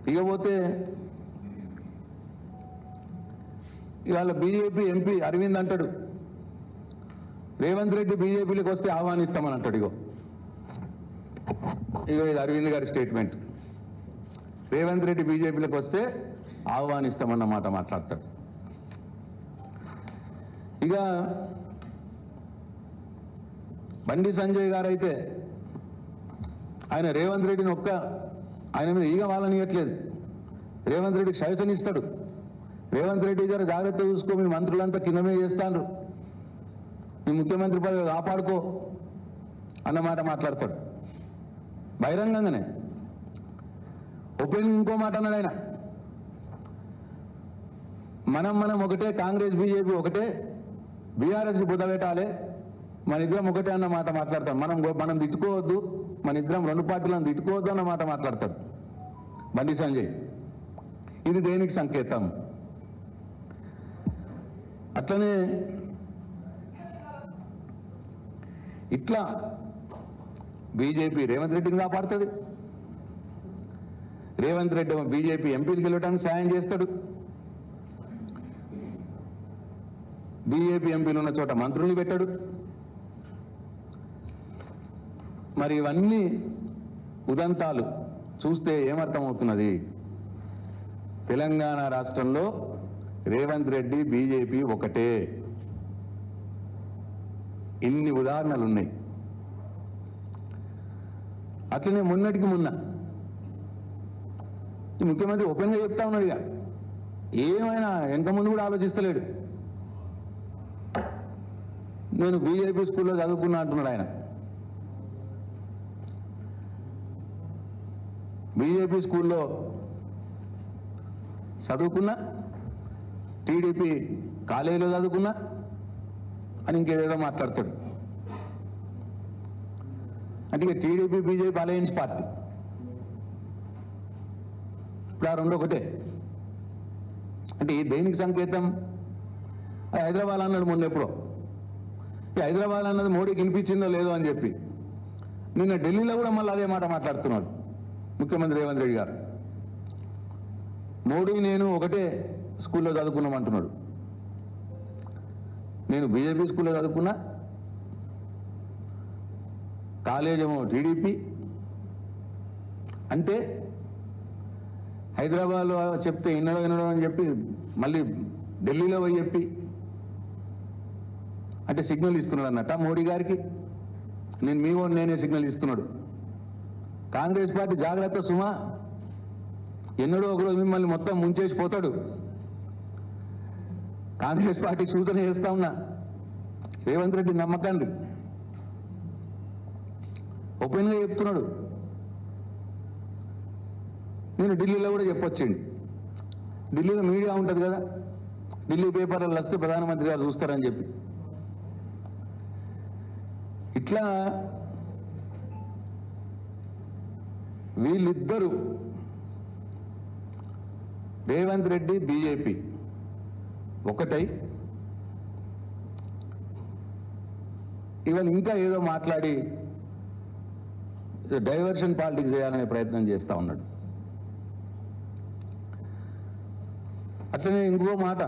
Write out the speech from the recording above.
ఇకపోతే ఇవాళ BJP MP Arvind అంటాడు, రేవంత్ రెడ్డి బీజేపీలోకి వస్తే ఆహ్వానిస్తామని అంటాడు. ఇగో ఇది అరవింద్ గారి స్టేట్మెంట్. రేవంత్ రెడ్డి బీజేపీలోకి వస్తే ఆహ్వానిస్తామన్న మాట మాట్లాడతాడు. ఇక బండి సంజయ్ గారు అయితే ఆయన రేవంత్ రెడ్డిని ఆయన మీద ఈగ వాళ్ళనియట్లేదు. రేవంత్ రెడ్డికి శాసనిస్తాడు. రేవంత్ రెడ్డి గారు జాగ్రత్త చూసుకో, మీ మంత్రులంతా కిందమే చేస్తాను, మీ ముఖ్యమంత్రి పదవి కాపాడుకో అన్నమాట మాట్లాడతాడు బహిరంగంగానే. ఓపెన్ ఇంకో మాట అన్నాడు ఆయన, మనం ఒకటే, కాంగ్రెస్ బీజేపీ ఒకటే, బీఆర్ఎస్కి బుద్ధ పెట్టాలి, మన ఇద్దరం ఒకటే అన్న మాట మాట్లాడతాం. మనం తిట్టుకోవద్దు, మన ఇద్దరం రెండు పార్టీలను తిట్టుకోవద్దు అన్న మాట మాట్లాడతాడు బండి సంజయ్. ఇది దేనికి సంకేతం? అట్లనే ఇట్లా బీజేపీ రేవంత్ రెడ్డిని కాపాడుతుంది, రేవంత్ రెడ్డి బీజేపీ ఎంపీలు గెలవడానికి సాయం చేస్తాడు, బీజేపీ ఎంపీలు ఉన్న చోట మంత్రుల్ని పెట్టాడు. మరి ఇవన్నీ ఉదంతాలు చూస్తే ఏమర్థమవుతున్నది? తెలంగాణ రాష్ట్రంలో రేవంత్ రెడ్డి బీజేపీ ఒకటే. ఇన్ని ఉదాహరణలు ఉన్నాయి. అట్లనే మొన్నటికి మొన్న ఈ ముఖ్యమంత్రి ఓపెన్గా చెప్తా ఉన్నాడుగా, ఏమైనా వెనక ముందు కూడా ఆలోచిస్తలేడు. నేను బీజేపీ స్కూల్లో చదువుకున్నా అంటున్నాడు ఆయన. బీజేపీ స్కూల్లో చదువుకున్నా, టీడీపీ కాలేజీలో చదువుకున్నా అని ఇంకేదేదో మాట్లాడతాడు. అంటే ఇక టీడీపీ బీజేపీ అలయన్స్ పార్టీ ఇప్పుడు ఆ రెండు ఒకటే. అంటే దేనికి సంకేతం? హైదరాబాద్ అన్నాడు మొన్న ఎప్పుడో. హైదరాబాద్ అన్నది మోడీకి వినిపించిందో లేదో అని చెప్పి నిన్న ఢిల్లీలో కూడా మళ్ళీ అదే మాట మాట్లాడుతున్నాడు ముఖ్యమంత్రి రేవంత్ రెడ్డి గారు. మోడీ నేను ఒకటే స్కూల్లో చదువుకున్నామంటున్నాడు. నేను బీజేపీ స్కూల్లో చదువుకున్నా, కాలేజ్ ఏమో టీడీపీ. అంటే హైదరాబాద్లో చెప్తే వినడం అని చెప్పి మళ్ళీ ఢిల్లీలో పోయి చెప్పి అంటే సిగ్నల్ ఇస్తున్నాడు అన్నట్ట మోడీ గారికి. నేను మీ ఓన్ నేనే సిగ్నల్ ఇస్తున్నాడు. కాంగ్రెస్ పార్టీ జాగ్రత్త సుమా, ఎన్నడో ఒకరోజు మిమ్మల్ని మొత్తం ముంచేసి పోతాడు. కాంగ్రెస్ పార్టీకి సూచన చేస్తా ఉన్నా, రేవంత్ రెడ్డి నమ్మకండి. ఓపెన్గా చెప్తున్నాడు. నేను ఢిల్లీలో కూడా చెప్పొచ్చింది. ఢిల్లీలో మీడియా ఉంటుంది కదా, ఢిల్లీ పేపర్లలో వస్తే ప్రధానమంత్రి గారు చూస్తారని చెప్పి. ఇట్లా వీళ్ళిద్దరూ రేవంత్ రెడ్డి బీజేపీ ఒకటై ఇవాళ ఇంకా ఏదో మాట్లాడి డైవర్షన్ పాలిటిక్స్ చేయాలనే ప్రయత్నం చేస్తూ ఉన్నాడు. అట్లనే ఇంకో మాట,